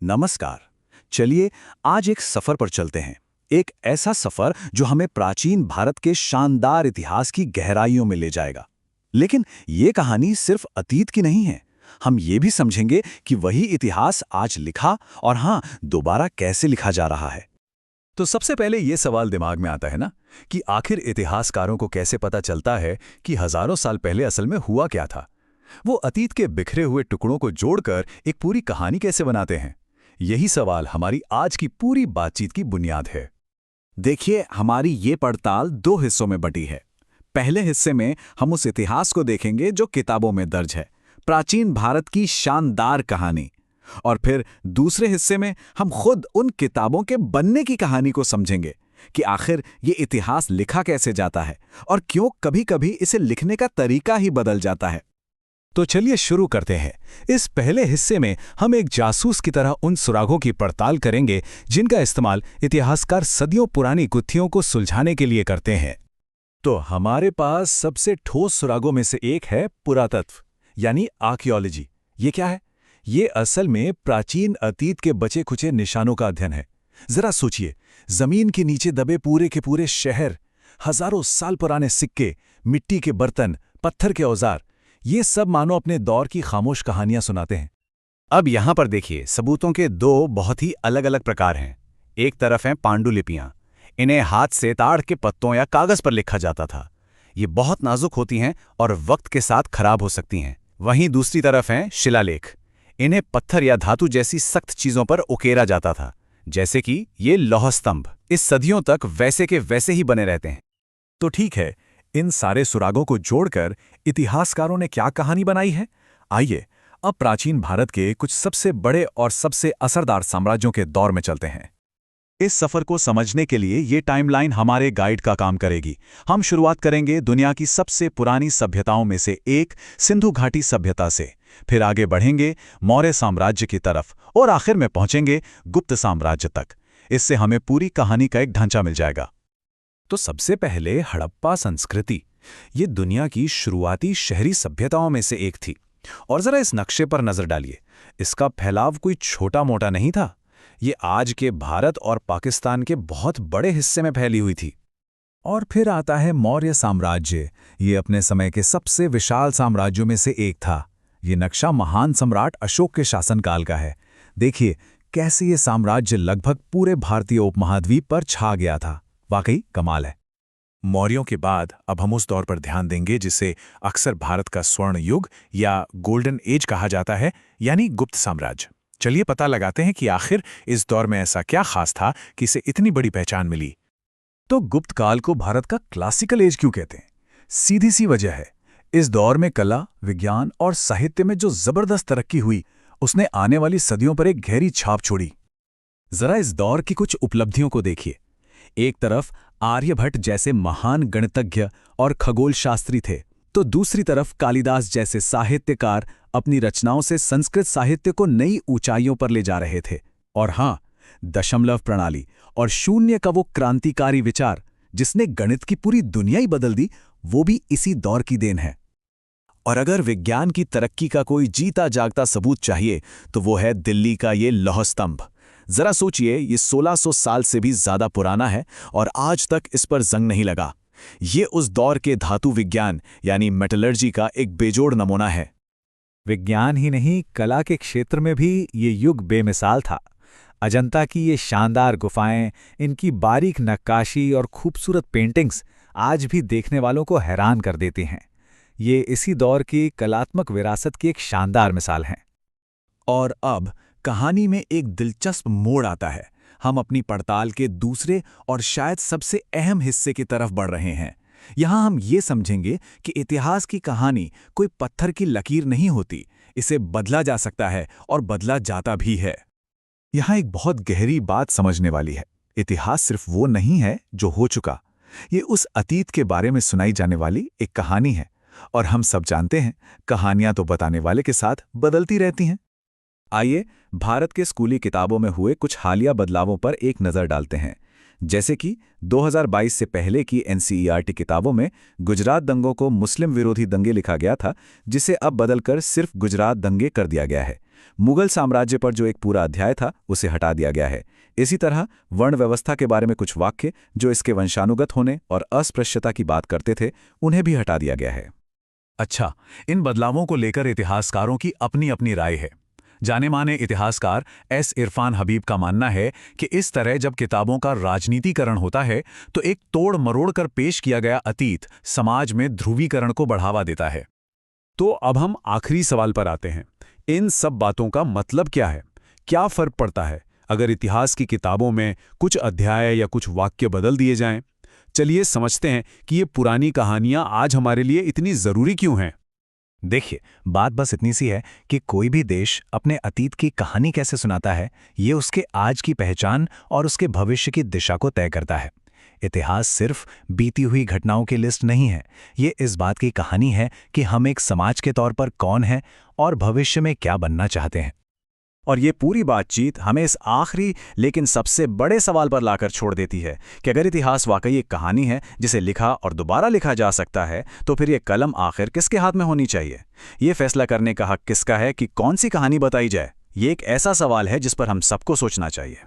नमस्कार। चलिए आज एक सफर पर चलते हैं। एक ऐसा सफर जो हमें प्राचीन भारत के शानदार इतिहास की गहराइयों में ले जाएगा। लेकिन ये कहानी सिर्फ अतीत की नहीं है। हम ये भी समझेंगे कि वही इतिहास आज लिखा और हाँ, दोबारा कैसे लिखा जा रहा है। तो सबसे पहले ये सवाल दिमाग में आता है ना कि आखिर इतिहासकारों को कैसे पता चलता है कि हजारों साल पहले असल में हुआ क्या था। वो अतीत के बिखरे हुए टुकड़ों को जोड़कर एक पूरी कहानी कैसे बनाते हैं। यही सवाल हमारी आज की पूरी बातचीत की बुनियाद है। देखिए, हमारी ये पड़ताल दो हिस्सों में बटी है। पहले हिस्से में हम उस इतिहास को देखेंगे जो किताबों में दर्ज है, प्राचीन भारत की शानदार कहानी। और फिर दूसरे हिस्से में हम खुद उन किताबों के बनने की कहानी को समझेंगे कि आखिर ये इतिहास लिखा कैसे जाता है और क्यों कभी-कभी इसे लिखने का तरीका ही बदल जाता है। तो चलिए शुरू करते हैं। इस पहले हिस्से में हम एक जासूस की तरह उन सुरागों की पड़ताल करेंगे जिनका इस्तेमाल इतिहासकार सदियों पुरानी गुत्थियों को सुलझाने के लिए करते हैं। तो हमारे पास सबसे ठोस सुरागों में से एक है पुरातत्व, यानी आर्कियोलॉजी। ये क्या है? ये असल में प्राचीन अतीत के बचे खुचे निशानों का अध्ययन है। जरा सोचिए, जमीन के नीचे दबे पूरे के पूरे शहर, हजारों साल पुराने सिक्के, मिट्टी के बर्तन, पत्थर के औजार, ये सब मानो अपने दौर की खामोश कहानियां सुनाते हैं। अब यहां पर देखिए, सबूतों के दो बहुत ही अलग अलग प्रकार हैं। एक तरफ हैं पांडुलिपियां। इन्हें हाथ से ताड़ के पत्तों या कागज पर लिखा जाता था। ये बहुत नाजुक होती हैं और वक्त के साथ खराब हो सकती हैं। वहीं दूसरी तरफ हैं शिलालेख। इन्हें पत्थर या धातु जैसी सख्त चीजों पर उकेरा जाता था, जैसे कि ये लौह स्तंभ। इस सदियों तक वैसे के वैसे ही बने रहते हैं। तो ठीक है, इन सारे सुरागों को जोड़कर इतिहासकारों ने क्या कहानी बनाई है? आइए अब प्राचीन भारत के कुछ सबसे बड़े और सबसे असरदार साम्राज्यों के दौर में चलते हैं। इस सफर को समझने के लिए ये टाइमलाइन हमारे गाइड का काम करेगी। हम शुरुआत करेंगे दुनिया की सबसे पुरानी सभ्यताओं में से एक सिंधु घाटी सभ्यता से, फिर आगे बढ़ेंगे मौर्य साम्राज्य की तरफ और आखिर में पहुंचेंगे गुप्त साम्राज्य तक। इससे हमें पूरी कहानी का एक ढांचा मिल जाएगा। तो सबसे पहले हड़प्पा संस्कृति। ये दुनिया की शुरुआती शहरी सभ्यताओं में से एक थी। और जरा इस नक्शे पर नजर डालिए। इसका फैलाव कोई छोटा मोटा नहीं था। ये आज के भारत और पाकिस्तान के बहुत बड़े हिस्से में फैली हुई थी। और फिर आता है मौर्य साम्राज्य। ये अपने समय के सबसे विशाल साम्राज्यों में से एक था। ये नक्शा महान सम्राट अशोक के शासनकाल का है। देखिए कैसे ये साम्राज्य लगभग पूरे भारतीय उपमहाद्वीप पर छा गया था। वाकई कमाल है। मौर्यों के बाद अब हम उस दौर पर ध्यान देंगे जिसे अक्सर भारत का स्वर्ण युग या गोल्डन एज कहा जाता है, यानी गुप्त साम्राज्य। चलिए पता लगाते हैं कि आखिर इस दौर में ऐसा क्या खास था कि इसे इतनी बड़ी पहचान मिली। तो गुप्त काल को भारत का क्लासिकल एज क्यों कहते हैं? सीधी सी वजह है, इस दौर में कला, विज्ञान और साहित्य में जो जबरदस्त तरक्की हुई, उसने आने वाली सदियों पर एक गहरी छाप छोड़ी। जरा इस दौर की कुछ उपलब्धियों को देखिए। एक तरफ आर्यभट्ट जैसे महान गणितज्ञ और खगोल शास्त्री थे, तो दूसरी तरफ कालिदास जैसे साहित्यकार अपनी रचनाओं से संस्कृत साहित्य को नई ऊंचाइयों पर ले जा रहे थे। और हाँ, दशमलव प्रणाली और शून्य का वो क्रांतिकारी विचार जिसने गणित की पूरी दुनिया ही बदल दी, वो भी इसी दौर की देन है। और अगर विज्ञान की तरक्की का कोई जीता जागता सबूत चाहिए तो वो है दिल्ली का ये लौह स्तंभ। जरा सोचिए, ये 1600 साल से भी ज्यादा पुराना है और आज तक इस पर जंग नहीं लगा। ये उस दौर के धातु विज्ञान यानी मेटलर्जी का एक बेजोड़ नमूना है। विज्ञान ही नहीं, कला के क्षेत्र में भी ये युग बेमिसाल था। अजंता की ये शानदार गुफाएं, इनकी बारीक नक्काशी और खूबसूरत पेंटिंग्स आज भी देखने वालों को हैरान कर देती हैं। ये इसी दौर की कलात्मक विरासत की एक शानदार मिसाल हैं। और अब कहानी में एक दिलचस्प मोड़ आता है। हम अपनी पड़ताल के दूसरे और शायद सबसे अहम हिस्से की तरफ बढ़ रहे हैं। यहां हम ये समझेंगे कि इतिहास की कहानी कोई पत्थर की लकीर नहीं होती। इसे बदला जा सकता है और बदला जाता भी है। यहां एक बहुत गहरी बात समझने वाली है। इतिहास सिर्फ वो नहीं है जो हो चुका। ये उस अतीत के बारे में सुनाई जाने वाली एक कहानी है। और हम सब जानते हैं, कहानियां तो बताने वाले के साथ बदलती रहती हैं। आइए भारत के स्कूली किताबों में हुए कुछ हालिया बदलावों पर एक नज़र डालते हैं। जैसे कि 2022 से पहले की एनसीईआरटी किताबों में गुजरात दंगों को मुस्लिम विरोधी दंगे लिखा गया था, जिसे अब बदलकर सिर्फ गुजरात दंगे कर दिया गया है। मुगल साम्राज्य पर जो एक पूरा अध्याय था उसे हटा दिया गया है। इसी तरह वर्ण व्यवस्था के बारे में कुछ वाक्य जो इसके वंशानुगत होने और अस्पृश्यता की बात करते थे, उन्हें भी हटा दिया गया है। अच्छा, इन बदलावों को लेकर इतिहासकारों की अपनी अपनी राय है। जाने माने इतिहासकार एस इरफान हबीब का मानना है कि इस तरह जब किताबों का राजनीतिकरण होता है तो एक तोड़ मरोड़ कर पेश किया गया अतीत समाज में ध्रुवीकरण को बढ़ावा देता है। तो अब हम आखिरी सवाल पर आते हैं। इन सब बातों का मतलब क्या है? क्या फर्क पड़ता है अगर इतिहास की किताबों में कुछ अध्याय या कुछ वाक्य बदल दिए जाएं? चलिए समझते हैं कि ये पुरानी कहानियां आज हमारे लिए इतनी जरूरी क्यों हैं। देखिए, बात बस इतनी सी है कि कोई भी देश अपने अतीत की कहानी कैसे सुनाता है, ये उसके आज की पहचान और उसके भविष्य की दिशा को तय करता है। इतिहास सिर्फ बीती हुई घटनाओं की लिस्ट नहीं है, ये इस बात की कहानी है कि हम एक समाज के तौर पर कौन हैं और भविष्य में क्या बनना चाहते हैं। और ये पूरी बातचीत हमें इस आखिरी लेकिन सबसे बड़े सवाल पर लाकर छोड़ देती है कि अगर इतिहास वाकई एक कहानी है जिसे लिखा और दोबारा लिखा जा सकता है, तो फिर ये कलम आखिर किसके हाथ में होनी चाहिए? ये फैसला करने का हक किसका है कि कौन सी कहानी बताई जाए? ये एक ऐसा सवाल है जिस पर हम सबको सोचना चाहिए।